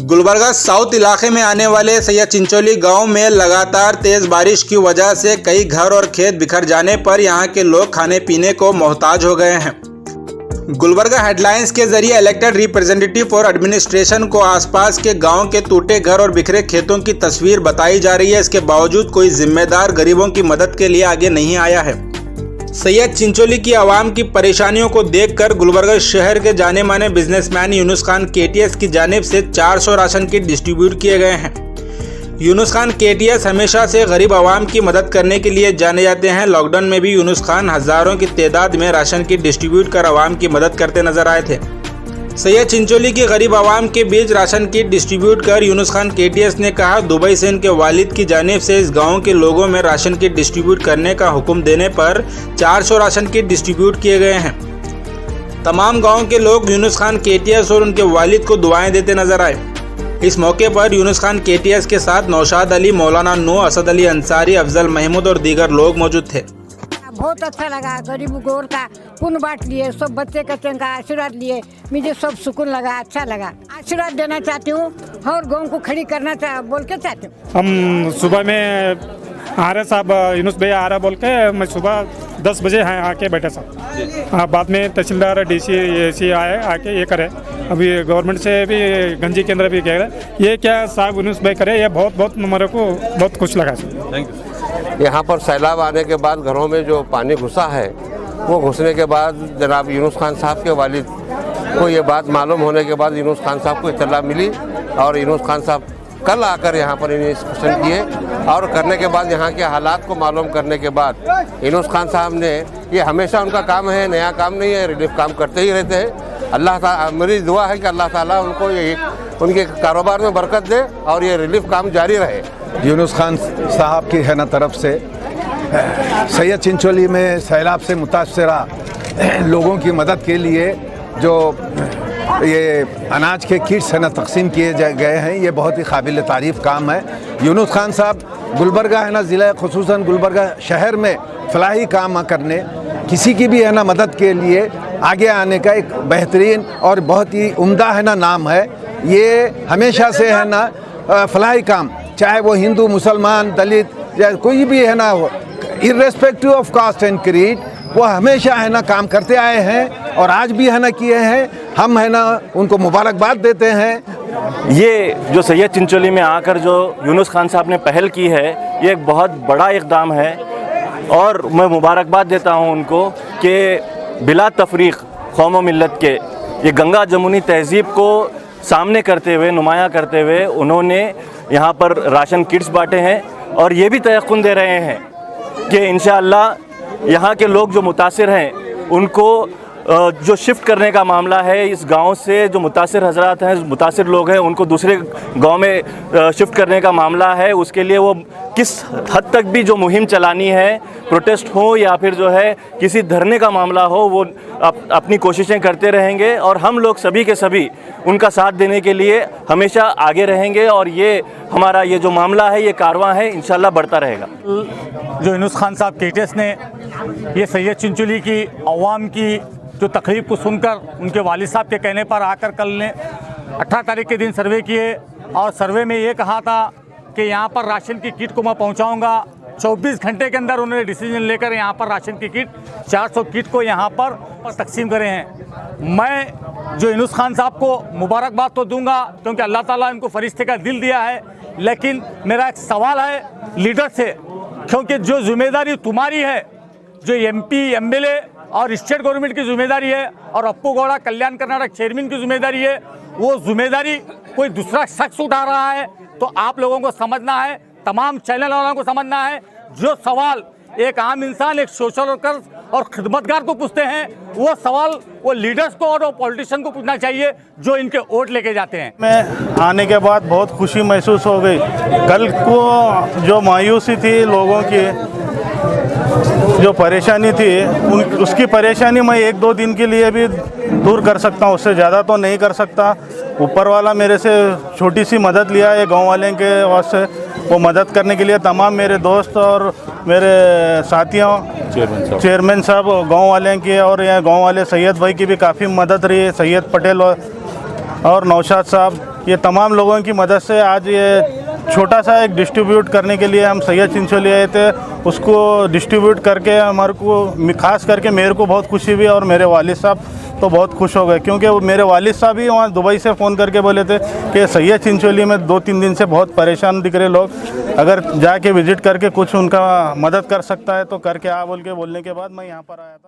Gulbarga south इलाके में आने वाले सैयद चिंचोली गांव में लगातार तेज बारिश की वजह से कई घर और खेत बिखर जाने पर यहां के लोग खाने पीने को मोहताज हो गए हैं। गुलबर्गा हेडलाइंस के जरिए इलेक्टेड रिप्रेजेंटेटिव फॉर एडमिनिस्ट्रेशन को आसपास के गांव के टूटे घर और बिखरे खेतों की तस्वीर बताई जा रही है। इसके बावजूद कोई जिम्मेदार गरीबों की मदद के लिए आगे नहीं आया है। सैयद चिंचोली की आवाम की परेशानियों को देखकर गुलबर्गा शहर के जाने माने बिजनेसमैन यूनुस खान केटीएस की जानिब से 400 राशन किट डिस्ट्रीब्यूट किए गए हैं। यूनुस खान केटीएस हमेशा से गरीब आवाम की मदद करने के लिए जाने जाते हैं। लॉकडाउन में भी यूनुस खान हज़ारों की तादाद में राशन किट डिस्ट्रीब्यूट कर आवाम की मदद करते नजर आए थे। सैयद चिंचोली की गरीब आवाम के बीच राशन किट डिस्ट्रीब्यूट कर यूनुस खान केटीएस ने कहा, दुबई से इनके वालिद की जानिब से इस गांव के लोगों में राशन किट डिस्ट्रीब्यूट करने का हुक्म देने पर 400 राशन किट डिस्ट्रीब्यूट किए गए हैं। तमाम गांव के लोग यूनुस खान केटीएस और उनके वालिद को दुआएं देते नजर आए। इस मौके पर यूनुस खान केटीएस के साथ नौशाद अली, मौलाना नू, असद अली अंसारी, अफजल महमूद और दीगर लोग मौजूद थे। बहुत अच्छा लगा। गरीब गोर का पुण्य बांट लिए, सब बच्चे कच्चे का आशीर्वाद लिए, मुझे सब सुकून लगा, अच्छा लगा। आशीर्वाद देना चाहती हूँ और गाँव को खड़ी करना बोल के चाहती हूँ। हम सुबह में आ रहे साहब, यूनुस भैया आ रहा बोल के मैं सुबह 10 बजे आके बैठे साहब। बाद में तहसीलदार DC आए, आके ये करे। अभी गवर्नमेंट से भी गंजी केंद्र भी कह रहे, ये क्या साहब यूनुस भाई करे, ये बहुत मेरे को बहुत खुश लगा। Thank you. यहाँ पर सैलाब आने के बाद घरों में जो पानी घुसा है, वो घुसने के बाद जनाब यूनुस खान साहब के वालिद को ये बात मालूम होने के बाद यूनुस खान साहब को इत्तला मिली और यूनुस खान साहब कल आकर यहाँ पर इंस्पेक्शन किए और करने के बाद यहाँ के हालात को मालूम करने के बाद यूनुस खान साहब ने, ये हमेशा उनका काम है, नया काम नहीं है, रिलीफ काम करते ही रहते हैं। अल्लाह ताला, मेरी दुआ है कि अल्लाह ताला उनको ये उनके कारोबार में बरकत दे और ये रिलीफ काम जारी रहे। यूनुस खान साहब की है ना तरफ से सैयद चिंचोली में सैलाब से मुतासरा लोगों की मदद के लिए जो ये अनाज के किट्स है ना तकसीम किए गए हैं, ये बहुत ही काबिल तारीफ़ काम है। यूनुस खान साहब गुलबर्गा है ना ज़िला खुसूसन गुलबर्गा शहर में फलाही काम करने, किसी की भी है ना मदद के लिए आगे आने का एक बेहतरीन और बहुत ही उम्दा है ना नाम है। ये हमेशा से है ना फलाही काम, चाहे वो हिंदू, मुसलमान, दलित या कोई भी है ना, irrespective of caste and creed, वो हमेशा है ना काम करते आए हैं और आज भी है ना किए हैं। हम है ना उनको मुबारकबाद देते हैं। ये जो सैयद चिंचोली में आकर जो यूनुस खान साहब ने पहल की है, ये एक बहुत बड़ा इक़दाम है और मैं मुबारकबाद देता हूँ उनको कि बिला तफरीक कौम व मिल्लत के ये गंगा जमुनी तहज़ीब को सामने करते हुए, नुमायाँ करते हुए उन्होंने यहाँ पर राशन किट्स बांटे हैं और ये भी तयक़्क़ुन दे रहे हैं कि इंशाअल्लाह यहाँ के लोग जो मुतासिर हैं उनको जो शिफ्ट करने का मामला है, इस गांव से जो मुतासिर हजरात हैं, मुतासिर लोग हैं, उनको दूसरे गांव में शिफ्ट करने का मामला है, उसके लिए वो किस हद तक भी जो मुहिम चलानी है, प्रोटेस्ट हो या फिर जो है किसी धरने का मामला हो, वो अपनी कोशिशें करते रहेंगे और हम लोग सभी के सभी उनका साथ देने के लिए हमेशा आगे रहेंगे और ये हमारा ये जो मामला है, ये कारवां है, इंशाल्लाह बढ़ता रहेगा। जो यूनुस खान साहब केटीएस ने ये सैयद चिंचोली की अवाम की जो तकलीफ़ को सुनकर उनके वालिद साहब के कहने पर आकर कल ने 18 तारीख के दिन सर्वे किए और सर्वे में ये कहा था कि यहाँ पर राशन की किट को मैं पहुँचाऊँगा। 24 घंटे के अंदर उन्होंने डिसीजन लेकर यहाँ पर राशन की किट 400 किट को यहाँ पर तकसीम करे हैं। मैं जो यूनुस खान साहब को मुबारकबाद तो दूंगा क्योंकि अल्लाह ताला इनको फरिश्ते का दिल दिया है, लेकिन मेरा एक सवाल है लीडर से, क्योंकि जो जिम्मेदारी तुम्हारी है, जो MP MLA और स्टेट गवर्नमेंट की जिम्मेदारी है और अप्पू गौड़ा कल्याण कर्नाटक चेयरमैन की जिम्मेदारी है, वो जिम्मेदारी कोई दूसरा शख्स उठा रहा है, तो आप लोगों को समझना है, तमाम चैनल वालों को समझना है, जो सवाल एक आम इंसान, एक सोशल वर्कर और खिदमतगार को पूछते हैं, वो सवाल वो लीडर्स को और पॉलिटिशियन को पूछना चाहिए जो इनके वोट लेके जाते हैं। मैं आने के बाद बहुत खुशी महसूस हो गई। कल को जो मायूसी थी लोगों की, जो परेशानी थी, उसकी परेशानी मैं 1-2 दिन के लिए भी दूर कर सकता हूँ, उससे ज़्यादा तो नहीं कर सकता। ऊपर वाला मेरे से छोटी सी मदद लिया है गांव वाले के वास्ते, वो मदद करने के लिए तमाम मेरे दोस्त और मेरे साथियों, चेयरमैन साहब गांव वाले की और यहाँ गांव वाले सैयद भाई की भी काफ़ी मदद रही है, सैयद पटेल और नौशाद साहब, ये तमाम लोगों की मदद से आज ये छोटा सा एक डिस्ट्रीब्यूट करने के लिए हम सैयद चिंचोली आए थे। उसको डिस्ट्रीब्यूट करके हमारे को, खास करके मेरे को बहुत खुशी हुई और मेरे वालिद साहब तो बहुत खुश हो गए, क्योंकि वो मेरे वालिद साहब ही वहाँ दुबई से फ़ोन करके बोले थे कि सैयद चिंचोली में 2-3 दिन से बहुत परेशान दिख रहे लोग, अगर जाके विज़िट करके कुछ उनका मदद कर सकता है तो करके आ बोल के बोलने के बाद मैं यहाँ पर आया था।